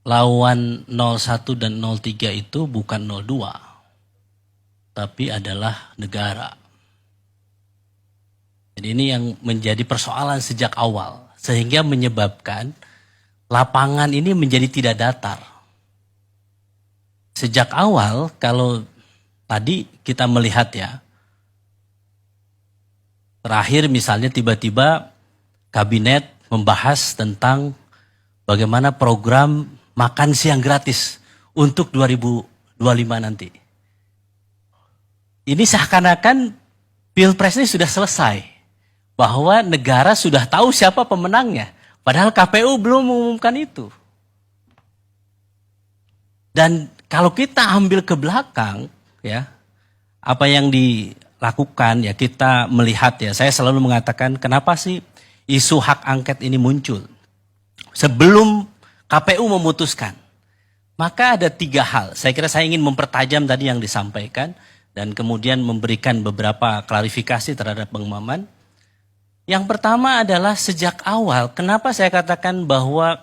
lawan 01 dan 03 itu bukan 02, tapi adalah negara. Jadi ini yang menjadi persoalan sejak awal, sehingga menyebabkan lapangan ini menjadi tidak datar. Sejak awal, kalau tadi kita melihat ya, terakhir misalnya tiba-tiba kabinet membahas tentang bagaimana program makan siang gratis untuk 2025 nanti. Ini seakan-akan Pilpres ini sudah selesai, bahwa negara sudah tahu siapa pemenangnya, padahal KPU belum mengumumkan itu. Dan kalau kita ambil ke belakang, ya, apa yang dilakukan, ya kita melihat ya, saya selalu mengatakan kenapa sih isu hak angket ini muncul sebelum KPU memutuskan. Maka ada 3 hal. Saya kira saya ingin mempertajam tadi yang disampaikan dan kemudian memberikan beberapa klarifikasi terhadap Bang Maman. Yang pertama adalah sejak awal, kenapa saya katakan bahwa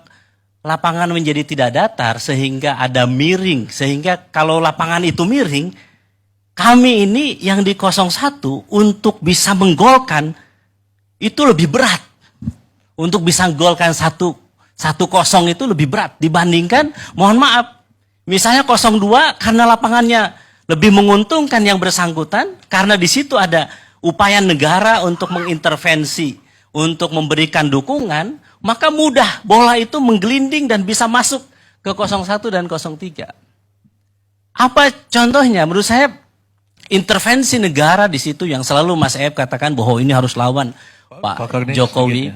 lapangan menjadi tidak datar sehingga ada miring, sehingga kalau lapangan itu miring, kami ini yang di 01 untuk bisa menggolkan itu lebih berat. Untuk bisa menggolkan 1-0 itu lebih berat dibandingkan, mohon maaf, misalnya 02 karena lapangannya lebih menguntungkan yang bersangkutan, karena di situ ada upaya negara untuk mengintervensi, untuk memberikan dukungan, maka mudah bola itu menggelinding dan bisa masuk ke 01 dan 03. Apa contohnya? Menurut saya intervensi negara di situ yang selalu Mas Ep katakan bahwa ini harus lawan Pak Jokowi.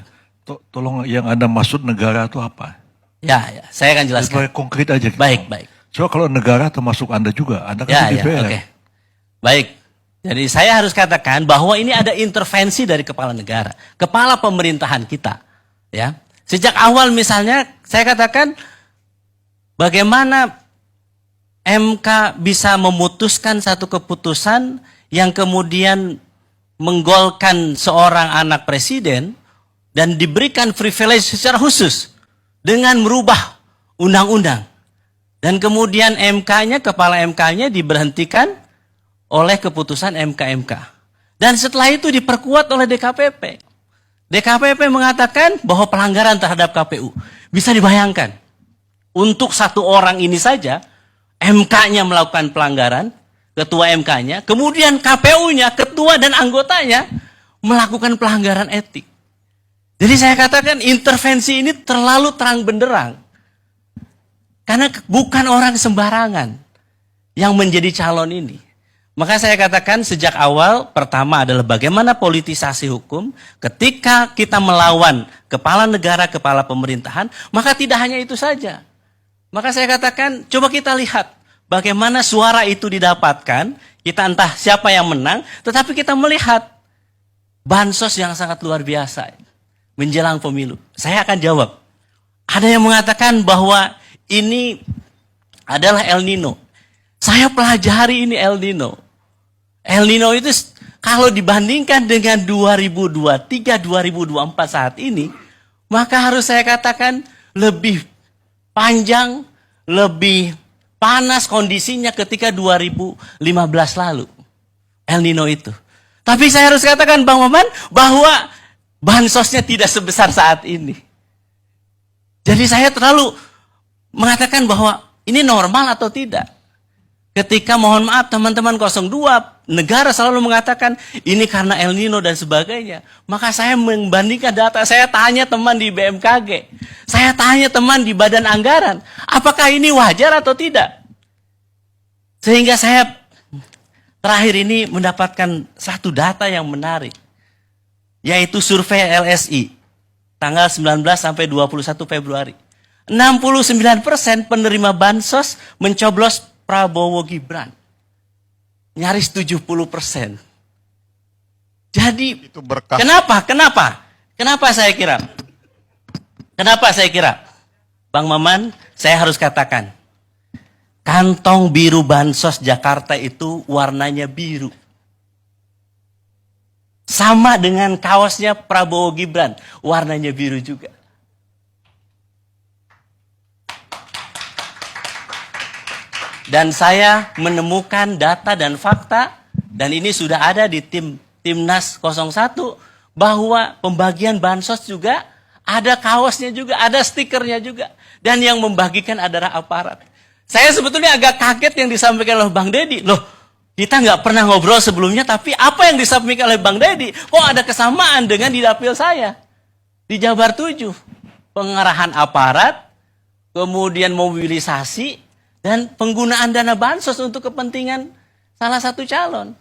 Tolong yang Anda maksud negara itu apa? Ya, saya akan jelaskan. Supaya konkret aja. Baik, baik. So kalau negara termasuk Anda juga, Anda kan di DPR. Oke. Baik. Jadi saya harus katakan bahwa ini ada intervensi dari kepala negara, kepala pemerintahan kita. Ya, sejak awal misalnya saya katakan bagaimana MK bisa memutuskan satu keputusan yang kemudian menggolkan seorang anak presiden dan diberikan privilege secara khusus dengan merubah undang-undang. Dan kemudian MK-nya, kepala MK-nya diberhentikan oleh keputusan MK-MK. Dan setelah itu diperkuat oleh DKPP. DKPP mengatakan bahwa pelanggaran terhadap KPU. Bisa dibayangkan, untuk satu orang ini saja, MK-nya melakukan pelanggaran, ketua MK-nya, kemudian KPU-nya, ketua dan anggotanya melakukan pelanggaran etik. Jadi saya katakan intervensi ini terlalu terang benderang. Karena bukan orang sembarangan yang menjadi calon ini. Maka saya katakan sejak awal, pertama adalah bagaimana politisasi hukum ketika kita melawan kepala negara, kepala pemerintahan, maka tidak hanya itu saja. Maka saya katakan, coba kita lihat bagaimana suara itu didapatkan, kita entah siapa yang menang, tetapi kita melihat bansos yang sangat luar biasa menjelang pemilu. Saya akan jawab. Ada yang mengatakan bahwa ini adalah El Nino. Saya pelajari ini El Nino. El Nino itu kalau dibandingkan dengan 2023-2024 saat ini, maka harus saya katakan lebih panjang, lebih panas kondisinya ketika 2015 lalu. El Nino itu. Tapi saya harus katakan Bang Maman bahwa bansosnya tidak sebesar saat ini. Jadi saya terlalu mengatakan bahwa ini normal atau tidak. Ketika mohon maaf teman-teman 02, negara selalu mengatakan ini karena El Nino dan sebagainya. Maka saya membandingkan data, saya tanya teman di BMKG. Saya tanya teman di Badan Anggaran, apakah ini wajar atau tidak? Sehingga saya terakhir ini mendapatkan satu data yang menarik. Yaitu survei LSI, tanggal 19 sampai 21 Februari. 69% penerima bansos mencoblos Prabowo Gibran. Nyaris 70%. Jadi, itu berkah. Kenapa saya kira? Bang Maman, saya harus katakan, kantong biru bansos Jakarta itu warnanya biru. Sama dengan kaosnya Prabowo Gibran, warnanya biru juga. Dan saya menemukan data dan fakta, dan ini sudah ada di Timnas 01, bahwa pembagian bansos juga ada kaosnya juga, ada stikernya juga. Dan yang membagikan adalah aparat. Saya sebetulnya agak kaget yang disampaikan oleh Bang Deddy. Loh, kita nggak pernah ngobrol sebelumnya, tapi apa yang disampaikan oleh Bang Deddy, kok ada kesamaan dengan di dapil saya? Di Jabar 7. Pengerahan aparat, kemudian mobilisasi, dan penggunaan dana bansos untuk kepentingan salah satu calon.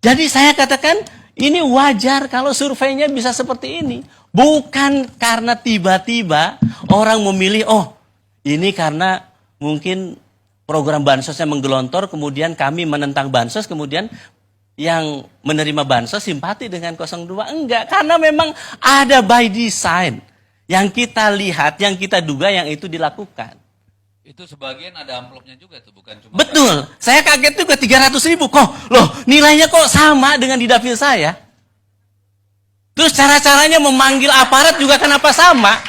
Jadi saya katakan, ini wajar kalau surveinya bisa seperti ini. Bukan karena tiba-tiba orang memilih, oh ini karena mungkin program bansosnya menggelontor, kemudian kami menentang bansos, kemudian yang menerima bansos simpati dengan 02. Enggak, karena memang ada by design. Yang kita lihat, yang kita duga yang itu dilakukan. Itu sebagian ada amplopnya juga tuh, bukan cuma... Betul, saya kaget juga 300.000 kok. Loh, nilainya kok sama dengan di dapil saya? Terus cara-caranya memanggil aparat juga kenapa sama?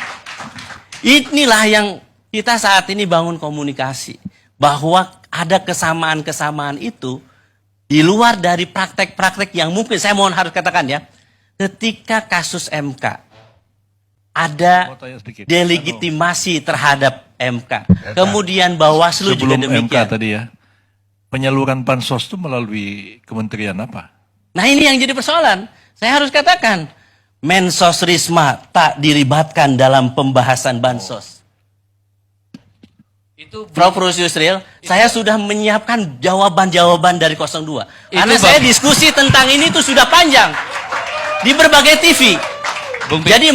Inilah yang kita saat ini bangun komunikasi. Bahwa ada kesamaan-kesamaan itu di luar dari praktek-praktek yang mungkin, saya mohon harus katakan ya, ketika kasus MK, ada delegitimasi terhadap MK. Kemudian Bawaslu juga Sebelum demikian. MK tadi ya, penyaluran bansos itu melalui kementerian apa? Nah ini yang jadi persoalan. Saya harus katakan, Mensos Risma tak dilibatkan dalam pembahasan bansos. Itu Prof. Yusril, saya sudah menyiapkan jawaban-jawaban dari 02. Karena saya diskusi tentang ini itu sudah panjang. Di berbagai TV. Jadi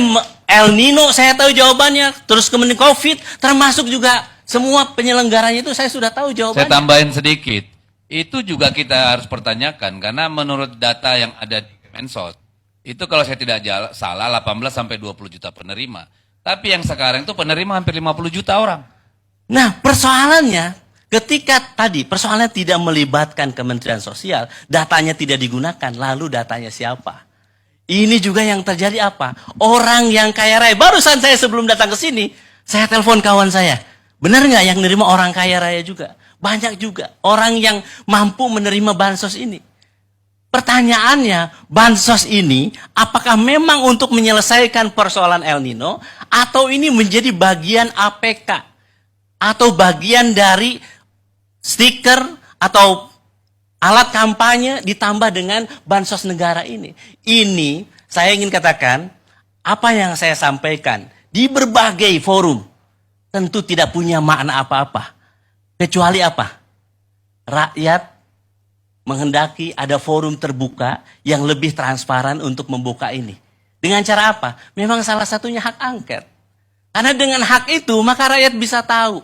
El Nino saya tahu jawabannya, terus kemudian COVID, termasuk juga semua penyelenggaranya itu saya sudah tahu jawabannya. saya tambahin sedikit. Itu juga kita harus pertanyakan, karena menurut data yang ada di Mensos, itu kalau saya tidak salah 18 sampai 20 juta penerima. Tapi yang sekarang itu penerima hampir 50 juta orang. Nah persoalannya, ketika tadi persoalannya tidak melibatkan Kementerian Sosial, datanya tidak digunakan, lalu datanya siapa? Ini juga yang terjadi apa? Orang yang kaya raya. Barusan saya sebelum datang ke sini, saya telepon kawan saya. Benar nggak yang nerima orang kaya raya juga? Banyak juga orang yang mampu menerima bansos ini. Pertanyaannya, bansos ini apakah memang untuk menyelesaikan persoalan El Nino atau ini menjadi bagian APK atau bagian dari stiker atau alat kampanye ditambah dengan bansos negara ini. Ini saya ingin katakan, apa yang saya sampaikan di berbagai forum tentu tidak punya makna apa-apa. Kecuali apa? Rakyat menghendaki ada forum terbuka yang lebih transparan untuk membuka ini. Dengan cara apa? Memang salah satunya hak angket. Karena dengan hak itu maka rakyat bisa tahu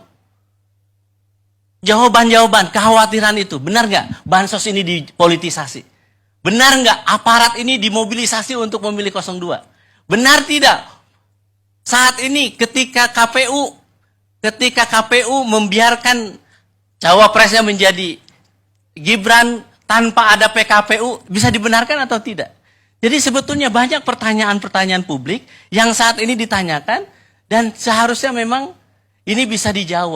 jawaban-jawaban, kekhawatiran itu. Benar nggak bansos ini dipolitisasi? Benar nggak aparat ini dimobilisasi untuk memilih 02? Benar tidak? Saat ini ketika KPU membiarkan cawapresnya menjadi Gibran tanpa ada PKPU, bisa dibenarkan atau tidak? Jadi sebetulnya banyak pertanyaan-pertanyaan publik yang saat ini ditanyakan dan seharusnya memang ini bisa dijawab.